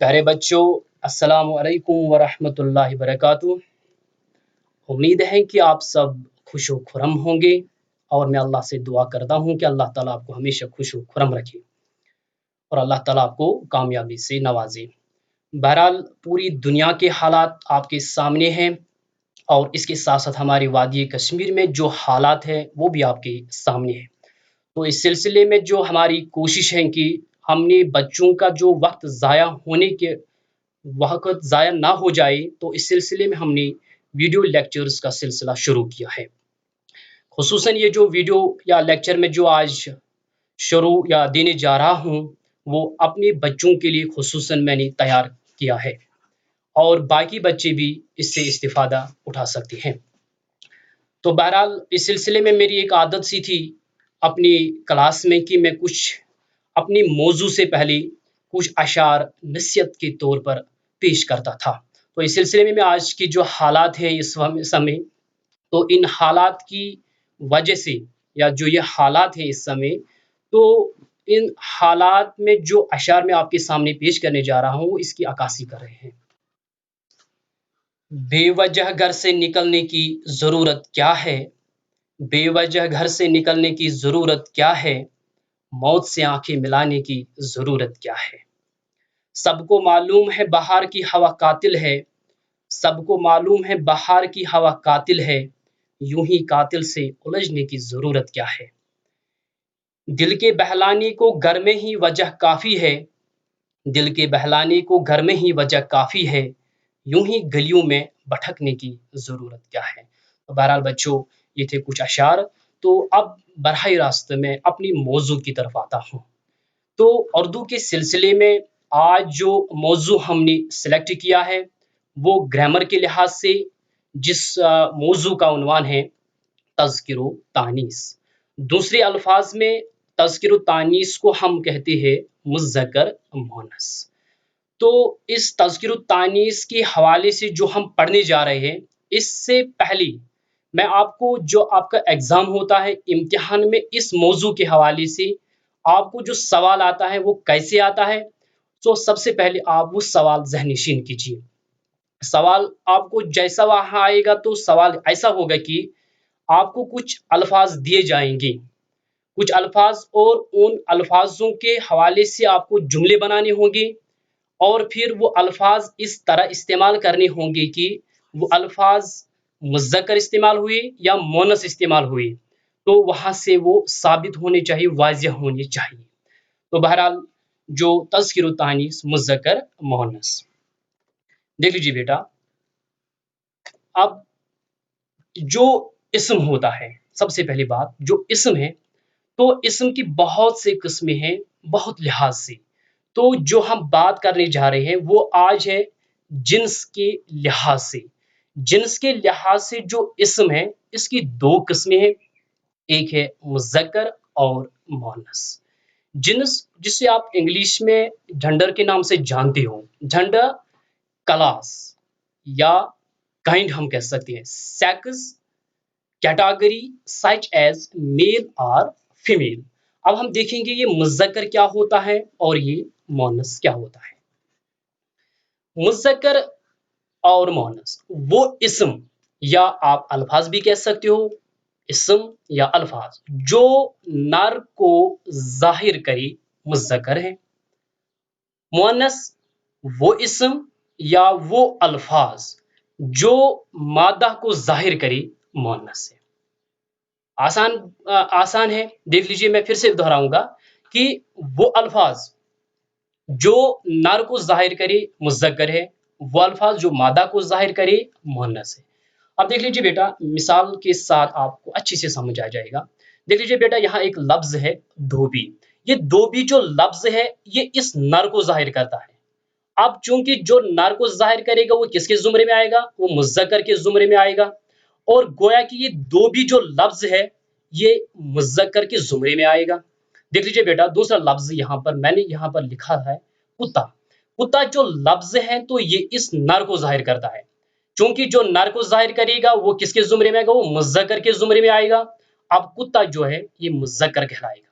پیارے بچوں، السلام علیکم ورحمۃ اللہ وبرکاتہ۔ امید ہے کہ آپ سب خوش و خرم ہوں گے، اور میں اللہ سے دعا کرتا ہوں کہ اللہ تعالیٰ آپ کو ہمیشہ خوش و خرم رکھے اور اللہ تعالیٰ آپ کو کامیابی سے نوازے۔ بہرحال پوری دنیا کے حالات آپ کے سامنے ہیں، اور اس کے ساتھ ساتھ ہماری وادی کشمیر میں جو حالات ہیں وہ بھی آپ کے سامنے ہیں۔ تو اس سلسلے میں جو ہماری کوشش ہے کہ ہم نے بچوں کا جو وقت ضائع ہونے کے وقت ضائع نہ ہو جائے، تو اس سلسلے میں ہم نے ویڈیو لیکچرز کا سلسلہ شروع کیا ہے۔ خصوصاً یہ جو ویڈیو یا لیکچر میں جو آج شروع یا دینے جا رہا ہوں، وہ اپنے بچوں کے لیے خصوصاً میں نے تیار کیا ہے، اور باقی بچے بھی اس سے استفادہ اٹھا سکتے ہیں۔ تو بہرحال اس سلسلے میں میری ایک عادت سی تھی اپنی کلاس میں کہ میں کچھ اپنی موضوع سے پہلے کچھ اشعار نصیحت کے طور پر پیش کرتا تھا۔ تو اس سلسلے میں آج کی جو حالات ہیں اس سمے، تو ان حالات کی وجہ سے، یا جو یہ حالات ہیں اس سمے، تو ان حالات میں جو اشعار میں آپ کے سامنے پیش کرنے جا رہا ہوں اس کی عکاسی کر رہے ہیں۔ بے وجہ گھر سے نکلنے کی ضرورت کیا ہے؟ بے وجہ گھر سے نکلنے کی ضرورت کیا ہے؟ موت سے آنکھیں ملانے کی ضرورت کیا ہے؟ سب کو معلوم ہے بہار کی ہوا قاتل ہے، سب کو معلوم ہے بہار کی ہوا قاتل ہے، یوں ہی قاتل سے الجھنے کی ضرورت کیا ہے؟ دل کے بہلانے کو گھر میں ہی وجہ کافی ہے، دل کے بہلانے کو گھر میں ہی وجہ کافی ہے، یوں ہی گلیوں میں بھٹکنے کی ضرورت کیا ہے؟ تو بہرحال بچوں، یہ تھے کچھ اشعار۔ تو اب براہ راست میں اپنی موضوع کی طرف آتا ہوں۔ تو اردو کے سلسلے میں آج جو موضوع ہم نے سلیکٹ کیا ہے وہ گرامر کے لحاظ سے جس موضوع کا عنوان ہے تذکر و تانیث۔ دوسرے الفاظ میں تذکر و تانیث کو ہم کہتے ہیں مذکر مؤنث۔ تو اس تذکر و تانیث کے حوالے سے جو ہم پڑھنے جا رہے ہیں، اس سے پہلے میں آپ کو جو آپ کا ایگزام ہوتا ہے امتحان میں اس موضوع کے حوالے سے آپ کو جو سوال آتا ہے وہ کیسے آتا ہے، تو سب سے پہلے آپ وہ سوال ذہن نشین کیجیے۔ سوال آپ کو جیسا وہاں آئے گا تو سوال ایسا ہوگا کہ آپ کو کچھ الفاظ دیے جائیں گے، کچھ الفاظ، اور ان الفاظوں کے حوالے سے آپ کو جملے بنانے ہوں گے، اور پھر وہ الفاظ اس طرح استعمال کرنے ہوں گے کہ وہ الفاظ مذکر استعمال ہوئے یا مؤنث استعمال ہوئے، تو وہاں سے وہ ثابت ہونے چاہیے، واضح ہونے چاہیے۔ تو بہرحال جو تذکر و تانیث مذکر مؤنث، دیکھ لیجیے بیٹا، اب جو اسم ہوتا ہے، سب سے پہلی بات جو اسم ہے، تو اسم کی بہت سے قسمیں ہیں، بہت لحاظ سے۔ تو جو ہم بات کرنے جا رہے ہیں وہ آج ہے جنس کے لحاظ سے۔ جنس کے لحاظ سے جو اسم ہے اس کی دو قسمیں ہیں، ایک ہے مذکر اور مؤنث۔ جنس جسے آپ انگلش میں جنڈر کے نام سے جانتے ہو، جنڈر کلاس یا کائنڈ ہم کہہ سکتے ہیں، sex, category such as male اور فیمیل۔ اب ہم دیکھیں گے یہ مذکر کیا ہوتا ہے اور یہ مؤنث کیا ہوتا ہے۔ مذکر اور مؤنث وہ اسم یا آپ الفاظ بھی کہہ سکتے ہو، اسم یا الفاظ جو نر کو ظاہر کرے مذکر ہے۔ مؤنث وہ اسم یا وہ الفاظ جو مادہ کو ظاہر کرے مؤنث ہے۔ آسان ہے، دیکھ لیجئے، میں پھر سے دہراؤں گا کہ وہ الفاظ جو نر کو ظاہر کرے مذکر ہے، وہ الفاظ جو مادہ کو ظاہر کرے مؤنث ہے۔ اب دیکھ لیجئے بیٹا، مثال کے ساتھ آپ کو اچھی سے سمجھ آ جائے گا۔ دیکھ لیجئے بیٹا، یہاں ایک لفظ ہے دھوبی۔ یہ دھوبی جو لفظ ہے یہ اس نر کو ظاہر کرتا ہے۔ اب چونکہ جو نر کو ظاہر کرے گا وہ کس کے زمرے میں آئے گا؟ وہ مذکر کے زمرے میں آئے گا، اور گویا کہ یہ دھوبی جو لفظ ہے یہ مذکر کے زمرے میں آئے گا۔ دیکھ لیجئے بیٹا، دوسرا لفظ میں نے یہاں پر لکھا ہے کتا۔ کتا جو لفظ ہے تو یہ اس نر کو ظاہر کرتا ہے، چونکہ جو نر کو ظاہر کرے گا وہ کس کے زمرے میں آئے گا؟ وہ مذکر کے زمرے میں آئے گا۔ اب کتا جو ہے یہ مذکر کہلائے گا۔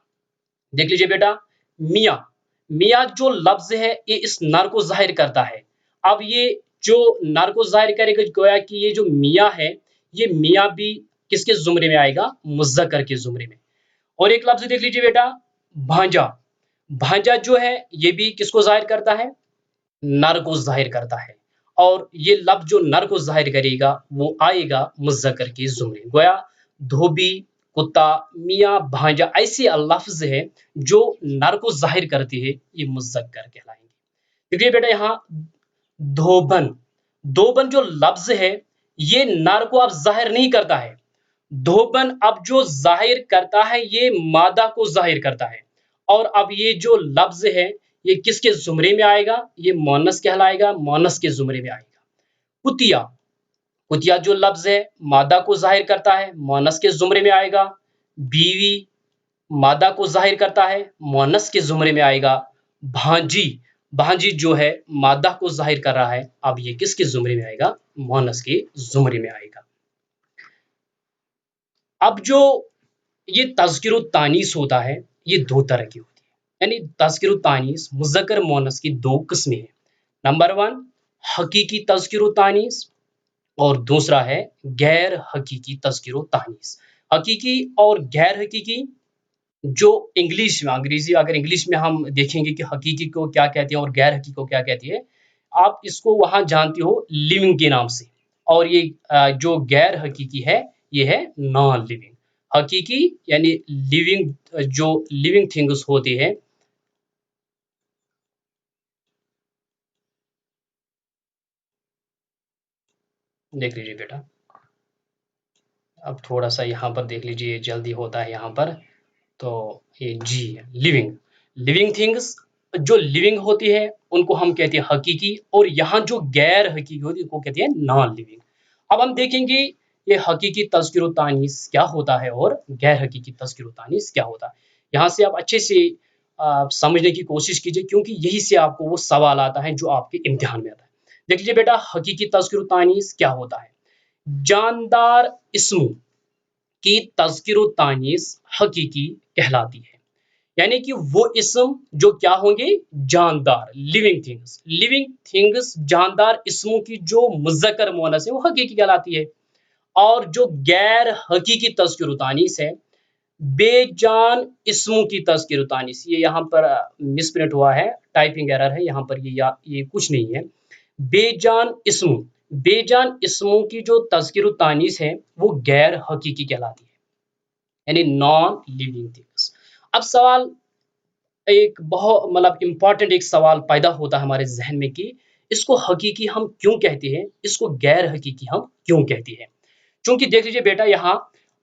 دیکھ لیجئے بیٹا، میاں، میاں جو لفظ ہے یہ اس نر کو ظاہر کرتا ہے. اب یہ جو نر کو ظاہر کرے گا گویا کہ یہ جو میاں ہے یہ میاں بھی کس کے زمرے میں آئے گا؟ مذکر کے زمرے میں. اور ایک لفظ دیکھ لیجیے بیٹا، بھانجا. بھانجا جو ہے یہ بھی کس کو ظاہر کرتا ہے؟ نر کو ظاہر کرتا ہے. اور یہ لفظ جو نر کو ظاہر کرے گا وہ آئے گا مذکر کے زمرے. گویا دھوبی، کتا، میاں، بھانجا ایسے لفظ ہے جو نر کو ظاہر کرتے ہیں، یہ مذکر کہلائیں گے. دیکھیے بیٹا یہاں دھوبن. دھوبن جو لفظ ہے یہ نر کو اب ظاہر نہیں کرتا ہے. دھوبن اب جو ظاہر کرتا ہے یہ مادہ کو ظاہر کرتا ہے. اور اب یہ جو لفظ ہے یہ کس کے زمرے میں آئے گا؟ یہ مونس کہلائے گا، مونس کے زمرے میں آئے گا. کتیا. کتیا جو لفظ ہے مادہ کو ظاہر کرتا ہے، مونس کے زمرے میں آئے گا. بیوی مادہ کو ظاہر کرتا ہے، مونس کے زمرے میں آئے گا. بھانجی. بھانجی جو ہے مادہ کو ظاہر کر رہا ہے، اب یہ کس کے زمرے میں آئے گا؟ مونس کے زمرے میں آئے گا. اب جو یہ تذکر و تانیث ہوتا ہے یہ دو طرح کی ہوتی ہے. یعنی تذکر و تانیث مذکر مونس کی دو قسمیں ہیں. نمبر 1 حقیقی تذکر و تانیث، اور دوسرا ہے غیر حقیقی تذکر و تانیث. حقیقی اور غیر حقیقی جو انگلش میں، انگریزی اگر انگلش میں ہم دیکھیں گے کہ حقیقی کو کیا کہتے ہیں اور غیر حقیقی کو کیا کہتی ہے، آپ اس کو وہاں جانتے ہو لیونگ کے نام سے. اور یہ جو غیر حقیقی ہے یہ ہے نان لیونگ. حقیقی یعنی لیونگ، جو لیونگ تھنگس ہوتے ہیں. دیکھ لیجیے بیٹا، اب تھوڑا سا یہاں پر دیکھ لیجیے، جلدی ہوتا ہے یہاں پر. تو یہ جی لیونگ، لیونگ تھنگس جو لیونگ ہوتی ہے ان کو ہم کہتے ہیں حقیقی، اور یہاں جو غیر حقیقی ہوتی ہے ان کو کہتے ہیں نان لیونگ. اب ہم دیکھیں گے یہ حقیقی تذکر و تانیث کیا ہوتا ہے اور غیر حقیقی تذکر و تانیث کیا ہوتا ہے. یہاں سے آپ اچھے سے سمجھنے کی کوشش کیجیے، کیونکہ یہی سے آپ کو وہ سوال آتا ہے جو آپ کے امتحان میں آتا ہے. دیکھ لیجیے بیٹا حقیقی تذکر و تانیث کیا ہوتا ہے. جاندار اسموں کی تذکر و تانیث حقیقی کہلاتی ہے. یعنی کہ وہ اسم جو کیا ہوں گے؟ جاندار، لیونگ تھنگس. لیونگ تھنگس جاندار اسموں کی جو مذکر مؤنث ہے وہ حقیقی کہلاتی ہے. اور جو غیر حقیقی تذکر و تانیث ہے، بے جان اسموں کی تذکر و تانیث، یہ یہاں پر مس پرنٹ ہوا ہے، ٹائپنگ ایرر ہے یہاں پر، یہ کچھ نہیں ہے. بے جان اسموں، بے جان اسموں کی جو تذکر و تانیث ہے وہ غیر حقیقی کہلاتی ہے، یعنی نان لیونگ تھنگس. اب سوال ایک بہت امپورٹنٹ ایک سوال پیدا ہوتا ہے ہمارے ذہن میں کہ اس کو حقیقی ہم کیوں کہتے ہیں، اس کو غیر حقیقی ہم کیوں کہتے ہیں. چونکہ دیکھ لیجیے بیٹا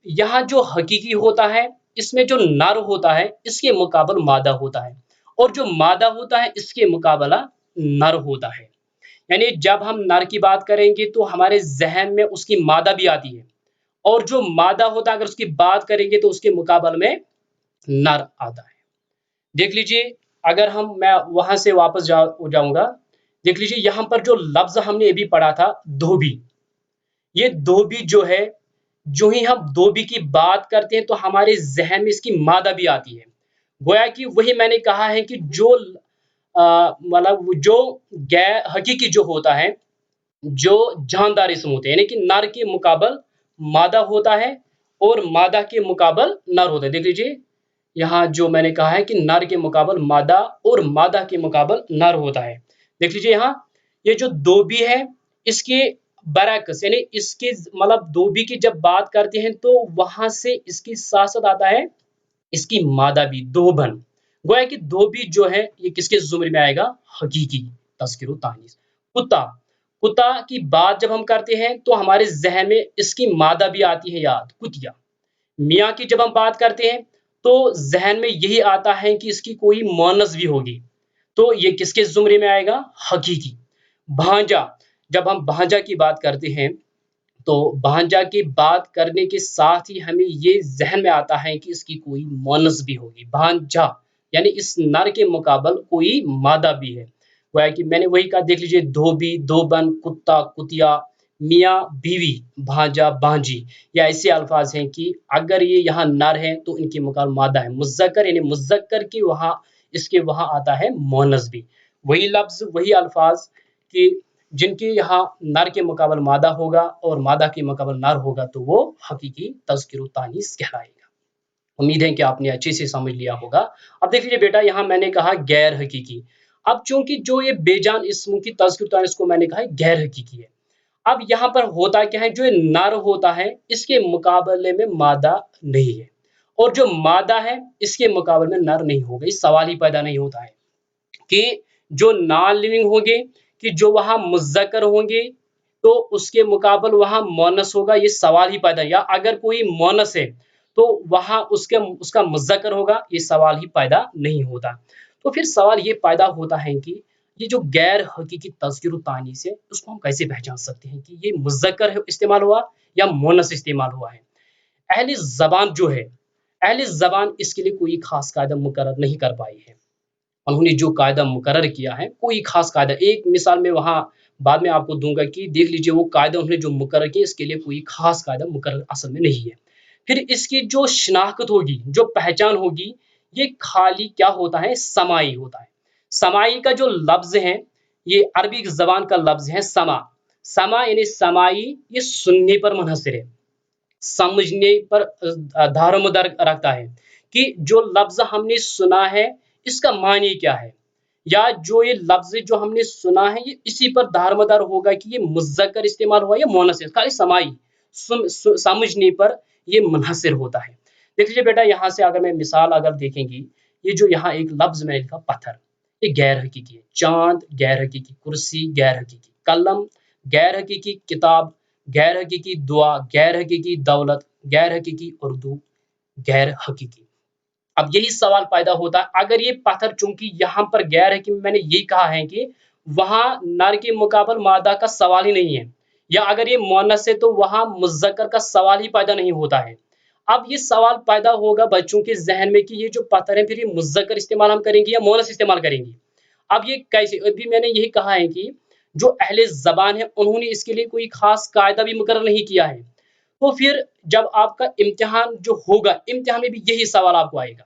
یہاں جو حقیقی ہوتا ہے اس میں جو نر ہوتا ہے اس کے مقابل مادہ ہوتا ہے، اور جو مادہ ہوتا ہے اس کے مقابلہ نر ہوتا ہے. یعنی جب ہم نر کی بات کریں گے تو ہمارے ذہن میں اس کی مادہ بھی آتی ہے، اور جو مادہ ہوتا ہے اگر اس کی بات کریں گے تو اس کے مقابل میں نر آتا ہے. دیکھ لیجیے اگر میں وہاں سے واپس جاؤں گا، دیکھ لیجیے یہاں پر جو لفظ ہم نے ابھی پڑھا تھا دھوبی، یہ دھوبی جو ہے، جو ہی ہم دھوبی کی بات کرتے ہیں تو ہمارے ذہن میں اس کی مادہ بھی آتی ہے. گویا کہ وہی میں نے کہا ہے کہ جو جو غیر حقیقی جو ہوتا ہے، جو جاندار اسم ہوتے ہیں، یعنی کہ نر کے مقابل مادہ ہوتا ہے اور مادہ کے مقابل نر ہوتا ہے. دیکھ لیجیے یہاں جو میں نے کہا ہے کہ نر کے مقابل مادہ اور مادہ کے مقابل نر ہوتا ہے. دیکھ لیجیے یہاں یہ جو دھوبی ہے اس کے برعکس، یعنی اس کے دھوبی کی جب بات کرتے ہیں تو وہاں سے اس کی ساتھ ساتھ آتا ہے اس کی مادہ بھی، دھوبن. گویا کہ دھوبی جو ہے یہ کس کے زمرے میں آئے گا؟ حقیقی تذکر و تانیث. کتا، کتا کی بات جب ہم کرتے ہیں تو ہمارے ذہن میں اس کی مادہ بھی آتی ہے یاد، کتیا. میاں کی جب ہم بات کرتے ہیں تو ذہن میں یہی آتا ہے کہ اس کی کوئی مؤنث بھی ہوگی، تو یہ کس کے زمرے میں آئے گا؟ حقیقی. بھانجا، جب ہم بھانجا کی بات کرتے ہیں تو بھانجا کی بات کرنے کے ساتھ ہی ہمیں یہ ذہن میں آتا ہے کہ اس کی کوئی مؤنث بھی ہوگی، بھانجا، یعنی اس نر کے مقابل کوئی مادہ بھی ہے. گویا کہ میں نے وہی کہا، دیکھ لیجیے دھوبی، دھوبن، کتا، کتیا، میاں، بیوی، بھانجا، بھانجی، یہ ایسے الفاظ ہیں کہ اگر یہ یہاں نر ہیں تو ان کے مقابل مادہ ہے. مذکر یعنی مذکر کی وہاں اس کے وہاں آتا ہے مونس بھی، وہی لفظ وہی الفاظ کہ جن کے یہاں نر کے مقابل مادہ ہوگا اور مادہ کے مقابل نر ہوگا تو وہ حقیقی تذکر و تانیث کہلائے گا۔ امید ہے کہ آپ نے اچھے سے سمجھ لیا ہوگا۔ اب دیکھ لیجیے بیٹا، یہاں میں نے کہا غیر حقیقی، اب چونکہ جو یہ بے جان اسم کی تذکر و تانیث کو میں نے کہا غیر حقیقی ہے، اب یہاں پر ہوتا کیا ہے، جو یہ نر ہوتا ہے اس کے مقابلے میں مادہ نہیں ہے، اور جو مادہ ہے اس کے مقابلے میں نر نہیں ہوگا، اس سوال ہی پیدا نہیں ہوتا ہے کہ جو نان لیونگ ہوں گے کہ جو وہاں مذکر ہوں گے تو اس کے مقابل وہاں مونس ہوگا، یہ سوال ہی پیدا، یا اگر کوئی مونس ہے تو وہاں اس کا مذکر ہوگا، یہ سوال ہی پیدا نہیں ہوتا۔ تو پھر سوال یہ پیدا ہوتا ہے کہ یہ جو غیر حقیقی تذکر و تانیث ہے اس کو ہم کیسے پہچان سکتے ہیں کہ یہ مذکر استعمال ہوا یا مونس استعمال ہوا ہے۔ اہل زبان جو ہے، اہل زبان اس کے لیے کوئی خاص قاعدہ مقرر نہیں کر پائی ہے، انہوں نے جو قاعدہ مقرر کیا ہے کوئی خاص قاعدہ، ایک مثال میں وہاں بعد میں آپ کو دوں گا کہ دیکھ لیجئے وہ قاعدہ انہوں نے جو مقرر کیا اس کے لیے کوئی خاص قاعدہ مقرر اصل میں نہیں ہے۔ پھر اس کی جو شناخت ہوگی، جو پہچان ہوگی، یہ خالی کیا ہوتا ہے، سماعی ہوتا ہے۔ سماعی کا جو لفظ ہے یہ عربی زبان کا لفظ ہے سما، سما یعنی سماعی، یہ سننے پر منحصر ہے، سمجھنے پر دار و مدار رکھتا ہے کہ جو لفظ ہم نے سنا ہے اس کا معنی کیا ہے، یا جو یہ لفظ جو ہم نے سنا ہے یہ اسی پر دار مدار ہوگا کہ یہ مذکر استعمال ہوا یا مونث ہے، خالی سماعی سمجھنے پر یہ منحصر ہوتا ہے۔ دیکھ لیجیے بیٹا، یہاں سے اگر میں مثال اگر دیکھیں گی، یہ جو یہاں ایک لفظ میں نے لکھا پتھر، یہ غیر حقیقی ہے، چاند غیر حقیقی، کرسی غیر حقیقی، قلم غیر حقیقی، کتاب غیر حقیقی، دعا غیر حقیقی، دولت غیر حقیقی، اردو غیر حقیقی۔ اب یہی سوال پیدا ہوتا ہے، اگر یہ پتھر چونکہ یہاں پر غیر ہے کہ میں نے یہی کہا ہے کہ وہاں نر کے مقابل مادہ کا سوال ہی نہیں ہے، یا اگر یہ مؤنث ہے تو وہاں مذکر کا سوال ہی پیدا نہیں ہوتا ہے۔ اب یہ سوال پیدا ہوگا بچوں کے ذہن میں کہ یہ جو پتھر ہے پھر یہ مذکر استعمال ہم کریں گے یا مؤنث استعمال کریں گے۔ اب یہ کیسے، ابھی میں نے یہی کہا ہے کہ جو اہل زبان ہے انہوں نے اس کے لیے کوئی خاص قاعدہ بھی مقرر نہیں کیا ہے، تو پھر جب آپ کا امتحان جو ہوگا، امتحان میں بھی یہی سوال آپ کو آئے گا۔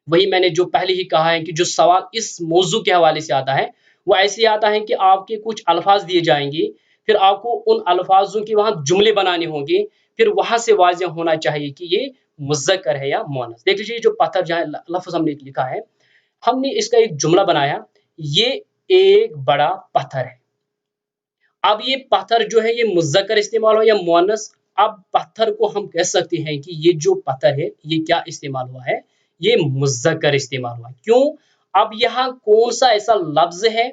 وہی میں نے جو پہلے ہی کہا ہے کہ جو سوال اس موضوع کے حوالے سے آتا ہے وہ ایسے آتا ہے کہ آپ کے کچھ الفاظ دیے جائیں گے، پھر آپ کو ان الفاظوں کی وہاں جملے بنانے ہوں گے، پھر وہاں سے واضح ہونا چاہیے کہ یہ مذکر ہے یا مؤنث۔ دیکھ لیجیے جو پتھر جہاں لفظ ہم نے لکھا ہے، ہم نے اس کا ایک جملہ بنایا، یہ ایک بڑا پتھر ہے۔ اب یہ پتھر جو ہے یہ مذکر استعمال ہو یا مؤنث، اب پتھر کو ہم کہہ سکتے ہیں کہ یہ جو پتھر ہے یہ کیا استعمال ہوا ہے، یہ مذکر استعمال ہوا ہے۔ کیوں؟ اب یہاں کون سا ایسا لفظ ہے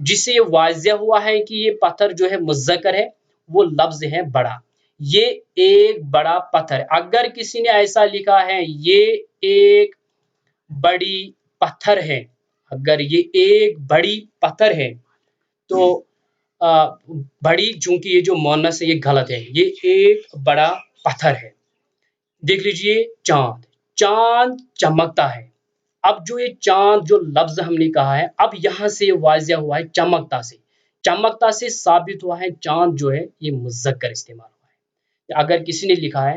جس سے یہ واضح ہوا ہے کہ یہ پتھر جو ہے مذکر ہے، وہ لفظ ہے بڑا، یہ ایک بڑا پتھر ہے۔ اگر کسی نے ایسا لکھا ہے یہ ایک بڑی پتھر ہے، اگر یہ ایک بڑی پتھر ہے تو بڑی چونکہ یہ جو مؤنث ہے یہ غلط ہے، یہ ایک بڑا پتھر ہے۔ دیکھ لیجئے چاند، چاند چمکتا ہے۔ اب جو یہ چاند جو لفظ ہم نے کہا ہے، اب یہاں سے واضح ہوا ہے چمکتا سے، چمکتا سے ثابت ہوا ہے چاند جو ہے یہ مذکر استعمال ہوا ہے۔ اگر کسی نے لکھا ہے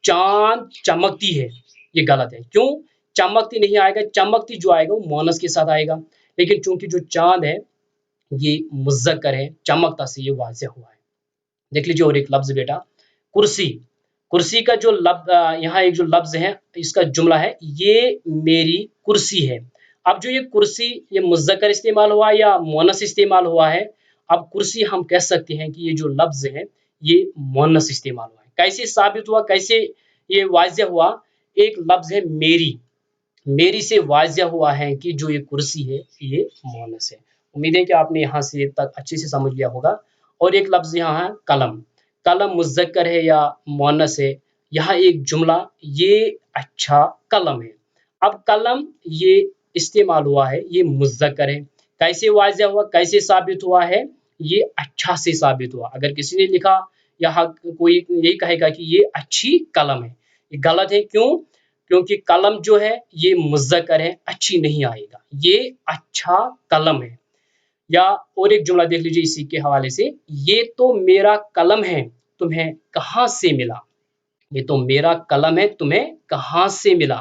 چاند چمکتی ہے، یہ غلط ہے۔ کیوں؟ چمکتی نہیں آئے گا، چمکتی جو آئے گا وہ مؤنث کے ساتھ آئے گا، لیکن چونکہ جو چاند ہے یہ مذکر ہے، چمکتا سے یہ واضح ہوا ہے۔ دیکھ لیجیے اور ایک لفظ بیٹا، کرسی، کرسی کا جو یہاں ایک جو لفظ ہے اس کا جملہ ہے یہ میری کرسی ہے۔ اب جو یہ کرسی یہ مذکر استعمال ہوا یا مؤنث استعمال ہوا ہے، اب کرسی ہم کہہ سکتے ہیں کہ یہ جو لفظ ہے یہ مؤنث استعمال ہوا ہے۔ کیسے ثابت ہوا، کیسے یہ واضح ہوا؟ ایک لفظ ہے میری، میری سے واضح ہوا ہے کہ جو یہ کرسی ہے یہ مؤنث ہے۔ امید ہے کہ آپ نے یہاں سے تک اچھے سے سمجھ لیا ہوگا۔ اور ایک لفظ یہاں ہے قلم، قلم مذکر ہے یا مؤنث ہے؟ یہاں ایک جملہ، یہ اچھا قلم ہے۔ اب قلم یہ استعمال ہوا ہے، یہ مذکر ہے، کیسے واضح ہوا، کیسے ثابت ہوا ہے؟ یہ اچھا سے ثابت ہوا۔ اگر کسی نے لکھا یا کوئی یہی کہے گا کہ یہ اچھی قلم ہے، یہ غلط ہے۔ کیوں؟ کیونکہ قلم جو ہے یہ مذکر ہے، اچھی نہیں آئے گا، یہ اچھا قلم ہے۔ یا اور ایک جملہ دیکھ لیجیے اسی کے حوالے سے، یہ تو میرا قلم ہے تمہیں کہاں سے ملا، یہ تو میرا قلم ہے تمہیں کہاں سے ملا،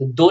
2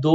2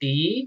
TIN,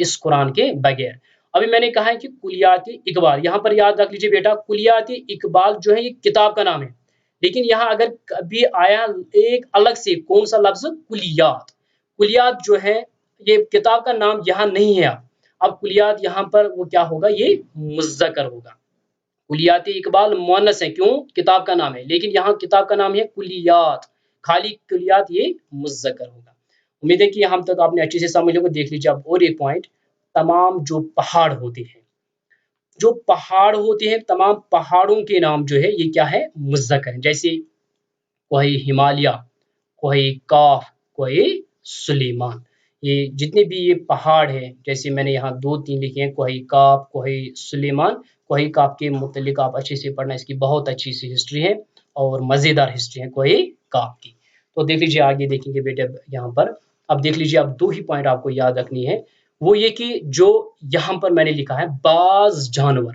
اس قرآن کے بغیر۔ ابھی میں نے کہا ہے کہ کلیات اقبال، یہاں پر یاد رکھ لیجیے بیٹا، کلیات اقبال جو ہے یہ کتاب کا نام ہے، لیکن یہاں اگر کبھی آیا ایک الگ سے کون سا لفظ، کلیات، کلیات جو ہے یہ کتاب کا نام یہاں نہیں ہے۔ اب کلیات یہاں پر وہ کیا ہوگا، یہ مذکر ہوگا۔ کلیات اقبال مؤنث ہے، کیوں؟ کتاب کا نام ہے، لیکن یہاں کتاب کا نام ہے کلیات، خالی کلیات یہ مذکر ہوگا۔ امید ہے کہ یہاں تک آپ نے اچھے سے سمجھ لیا۔ دیکھ لیجیے اب اور ایک پوائنٹ، تمام جو پہاڑ ہوتے ہیں، جو پہاڑ ہوتے ہیں، تمام پہاڑوں کے نام جو ہے یہ کیا ہے، مذکر ہے۔ جیسے کوہ ہمالیہ، کوہ کاف، کوہ سلیمان، یہ جتنے بھی یہ پہاڑ ہیں، جیسے میں نے یہاں 2-3 لکھے ہیں، کوہ کاف، کوہ سلیمان۔ کوہ کاف کے متعلق آپ اچھے سے پڑھنا، اس کی بہت اچھی سی ہسٹری ہے اور مزیدار ہسٹری ہے کوہ کاف کی۔ تو دیکھ لیجیے آگے دیکھیں گے بیٹے یہاں پر، اب دیکھ لیجیے اب 2 ہی پوائنٹ آپ کو یاد رکھنی ہے، وہ یہ کہ جو یہاں پر میں نے لکھا ہے بعض جانور،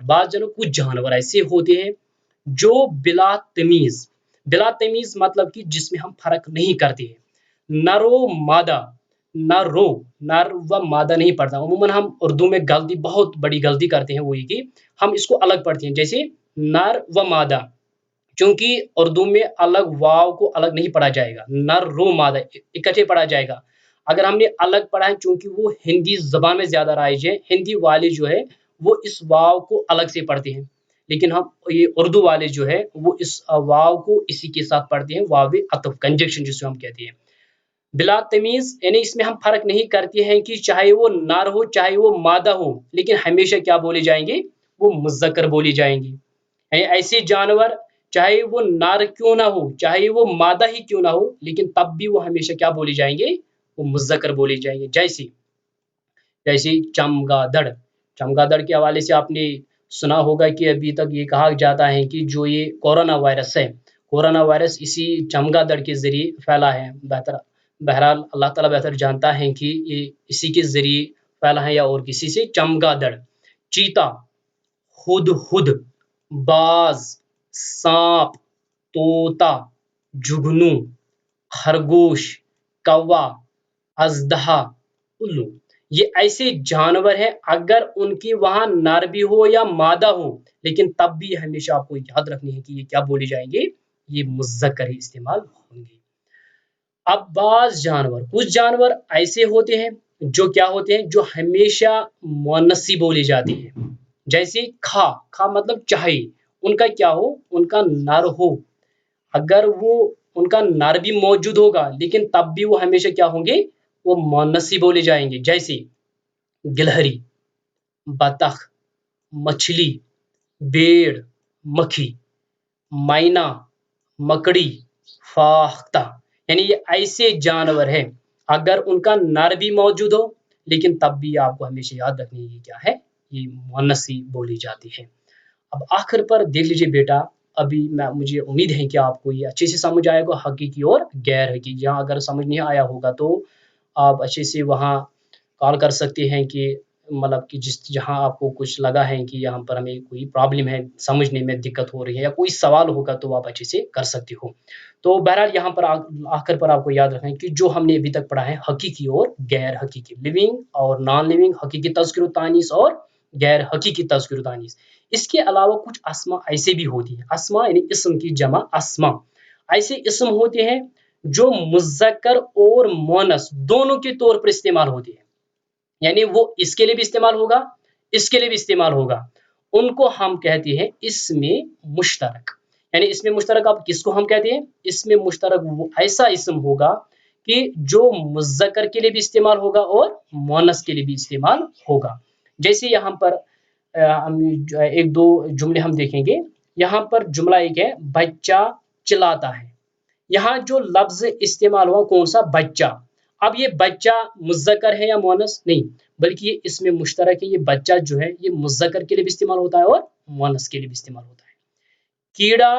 کچھ جانور ایسے ہوتے ہیں جو بلا تمیز، بلا تمیز مطلب کہ جس میں ہم فرق نہیں کرتے ہیں، نر و مادہ، نر و مادہ نہیں پڑھتا۔ عموماً ہم اردو میں غلطی، بہت بڑی غلطی کرتے ہیں، وہ یہ کہ ہم اس کو الگ پڑھتے ہیں، جیسے نر و مادہ، چونکہ اردو میں الگ واو کو الگ نہیں پڑھا جائے گا، نر و مادہ اکٹھے پڑھا جائے گا۔ اگر ہم نے الگ پڑھا ہے، چونکہ وہ ہندی زبان میں زیادہ رائج ہے، ہندی والے جو ہے وہ اس واو کو الگ سے پڑھتے ہیں، لیکن ہم یہ اردو والے جو ہے وہ اس واو کو اسی کے ساتھ پڑھتے ہیں، واو عطف، کنجکشن جس کو ہم کہتے ہیں۔ بلا تمیز یعنی اس میں ہم فرق نہیں کرتے ہیں کہ چاہے وہ نر ہو چاہے وہ مادہ ہو، لیکن ہمیشہ کیا بولے جائیں گے، وہ مذکر بولی جائیں گی۔ یعنی ایسے جانور چاہے وہ نر کیوں نہ ہو چاہے وہ مادہ ہی کیوں نہ ہو، لیکن تب بھی وہ ہمیشہ کیا بولی جائیں گے، وہ مذکر بولی جائیں گے۔ جیسے چمگادڑ، چمگادڑ کے حوالے سے آپ نے سنا ہوگا کہ ابھی تک یہ کہا جاتا ہے کہ جو یہ کورونا وائرس ہے، کورونا وائرس اسی چمگادڑ کے ذریعے پھیلا ہے۔ بہرحال اللہ تعالیٰ بہتر جانتا ہے کہ یہ اسی کے ذریعے پھیلا ہے یا اور کسی سے۔ چمگادڑ، چیتا، ہدہد، باز، سانپ، طوطا، جگنو، خرگوش، کوا، اژدہا، الو، یہ ایسے جانور ہیں اگر ان کی وہاں نر بھی ہو یا مادہ ہو، لیکن تب بھی ہمیشہ آپ کو یاد رکھنی ہے کہ یہ کیا بولے جائیں گے، یہ مذکر ہی استعمال ہوں گے۔ اب بعض جانور، کچھ جانور ایسے ہوتے ہیں جو کیا ہوتے ہیں، جو ہمیشہ مؤنثی بولے جاتے ہیں، جیسے کھا مطلب چاہے ان کا کیا ہو، ان کا نر ہو، اگر وہ ان کا نر بھی موجود ہوگا لیکن تب بھی وہ ہمیشہ کیا ہوں گے، وہ مؤنثی بولے جائیں گے۔ جیسے گلہری، بطخ، مچھلی، بھیڑ، مکھی، مینا، مکڑی، فاختہ، یعنی یہ ایسے جانور ہیں اگر ان کا نر بھی موجود ہو لیکن تب بھی آپ کو ہمیشہ یاد رکھنی ہے کیا ہے، یہ مؤنثی بولی جاتی ہے۔ اب آخر پر دیکھ لیجیے بیٹا، ابھی مجھے امید ہے کہ آپ کو یہ اچھے سے سمجھ آئے گا، حقیقی اور غیر حقیقی۔ جہاں اگر سمجھ نہیں آیا ہوگا تو آپ اچھے سے وہاں کال کر سکتے ہیں، کہ مطلب کہ جہاں آپ کو کچھ لگا ہے کہ یہاں پر ہمیں کوئی پرابلم ہے، سمجھنے میں دقت ہو رہی ہے یا کوئی سوال ہوگا تو آپ اچھے سے کر سکتے ہو۔ تو بہرحال یہاں پر آخر پر آپ کو یاد رکھنا ہے کہ جو ہم نے ابھی تک پڑھا ہے حقیقی اور غیر حقیقی، لیونگ اور نان لیونگ، حقیقی تذکر و تانیث اور غیر حقیقی تذکر و تانیث۔ اس کے علاوہ کچھ اسما ایسے بھی ہوتی ہیں، اسما یعنی اسم کی جمع اسما، ایسے اسم ہوتے ہیں جو مذکر اور مؤنث دونوں کے طور پر استعمال ہوتے ہیں، یعنی وہ اس کے لیے بھی استعمال ہوگا، اس کے لیے بھی استعمال ہوگا، ان کو ہم کہتے ہیں اسم مشترک۔ یعنی اسم مشترک آپ کس کو ہم کہتے ہیں، اسم مشترک وہ ایسا اسم ہوگا کہ جو مذکر کے لیے بھی استعمال ہوگا اور مؤنث کے لیے بھی استعمال ہوگا۔ جیسے یہاں پر ایک دو جملے ہم دیکھیں گے۔ یہاں پر جملہ ایک ہے، بچہ چلاتا ہے، یہاں جو لفظ استعمال ہوا کون سا، بچہ۔ اب یہ بچہ مذکر ہے یا مؤنث، نہیں، بلکہ یہ اسم مشترک ہے۔ یہ بچہ جو ہے یہ مذکر کے لیے بھی استعمال ہوتا ہے اور مؤنث کے لیے بھی استعمال ہوتا ہے۔ کیڑا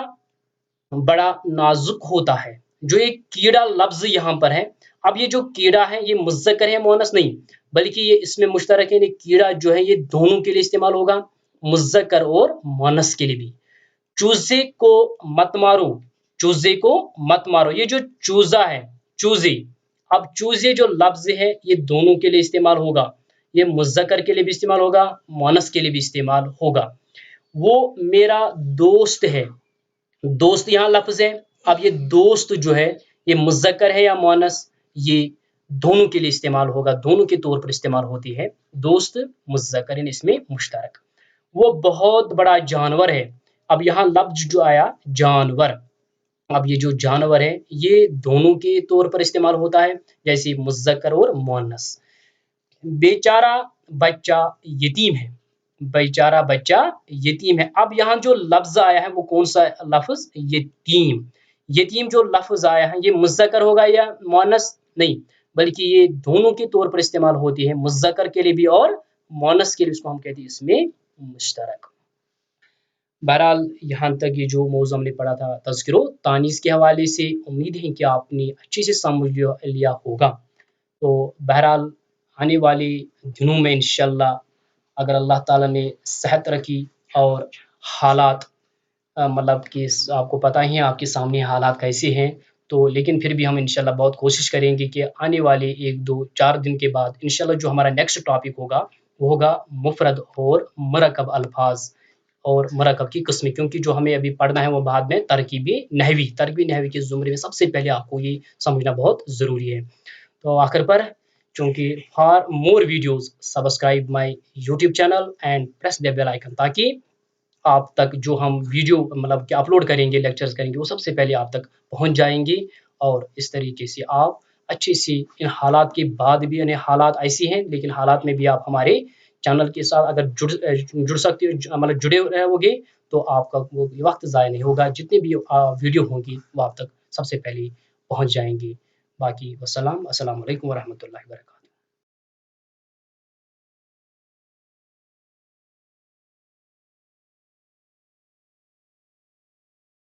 بڑا نازک ہوتا ہے، جو ایک کیڑا لفظ یہاں پر ہے، اب یہ جو کیڑا ہے یہ مذکر ہے مؤنث نہیں، بلکہ یہ اسم مشترک ہے۔ کیڑا جو ہے یہ دونوں کے لیے استعمال ہوگا، مذکر اور مؤنث کے لیے بھی۔ چوزے کو مت مارو، چوزے کو مت مارو، یہ جو چوزا ہے، چوزے، اب چوزے جو لفظ ہے یہ دونوں کے لیے استعمال ہوگا، یہ مذکر کے لیے بھی استعمال ہوگا، مؤنث کے لیے بھی استعمال ہوگا۔ وہ میرا دوست ہے، دوست یہاں لفظ ہے۔ اب یہ دوست جو ہے یہ مذکر ہے یا مؤنث، یہ دونوں کے لیے استعمال ہوگا، دونوں کے طور پر استعمال ہوتی ہے۔ دوست مذکر اس میں مشترک۔ وہ بہت بڑا جانور ہے۔ اب یہاں لفظ جو آیا جانور، اب یہ جو جانور ہے یہ دونوں کے طور پر استعمال ہوتا ہے، جیسے مذکر اور مؤنث۔ بیچارہ بچہ یتیم ہے، بیچارہ بچہ یتیم ہے۔ اب یہاں جو لفظ آیا ہے وہ کون سا لفظ؟ یتیم۔ یتیم جو لفظ آیا ہے یہ مذکر ہوگا یا مؤنث؟ نہیں، بلکہ یہ دونوں کے طور پر استعمال ہوتی ہے، مذکر کے لیے بھی اور مؤنث کے لیے، اس کو ہم کہتے ہیں اس میں مشترک۔ بہرحال یہاں تک یہ جو موضوع ہم نے پڑھا تھا تذکر و تانیث کے حوالے سے، امید ہے کہ آپ نے اچھے سے سمجھ لیا ہوگا۔ تو بہرحال آنے والے دنوں میں انشاءاللہ اگر اللہ تعالیٰ نے صحت رکھی اور حالات مطلب کہ آپ کو پتہ ہی ہے آپ کے سامنے حالات کیسے ہیں، تو لیکن پھر بھی ہم انشاءاللہ بہت کوشش کریں گے کہ آنے والے 1-2-4 دن کے بعد انشاءاللہ جو ہمارا نیکسٹ ٹاپک ہوگا وہ ہوگا مفرد اور مرکب الفاظ اور مرکب کی قسمیں، کیونکہ جو ہمیں ابھی پڑھنا ہے وہ بعد میں ترکیبی نحوی کے زمرے میں سب سے پہلے آپ کو یہ سمجھنا بہت ضروری ہے۔ تو آخر پر چونکہ for more videos subscribe my YouTube channel and press the bell icon, تاکہ آپ تک جو ہم ویڈیو مطلب کہ اپلوڈ کریں گے، لیکچرز کریں گے، وہ سب سے پہلے آپ تک پہنچ جائیں گے، اور اس طریقے سے آپ اچھی سی ان حالات کے بعد بھی، یعنی حالات ایسی ہیں لیکن حالات میں بھی آپ ہمارے چینل کے ساتھ اگر جڑ سکتے ہو، مطلب جڑے رہو گے تو آپ کا وہ وقت ضائع نہیں ہوگا، جتنی بھی ویڈیو ہوں گی وہ آپ تک سب سے پہلے پہنچ جائیں گی۔ باقی السلام علیکم ورحمۃ اللہ وبرکاتہ۔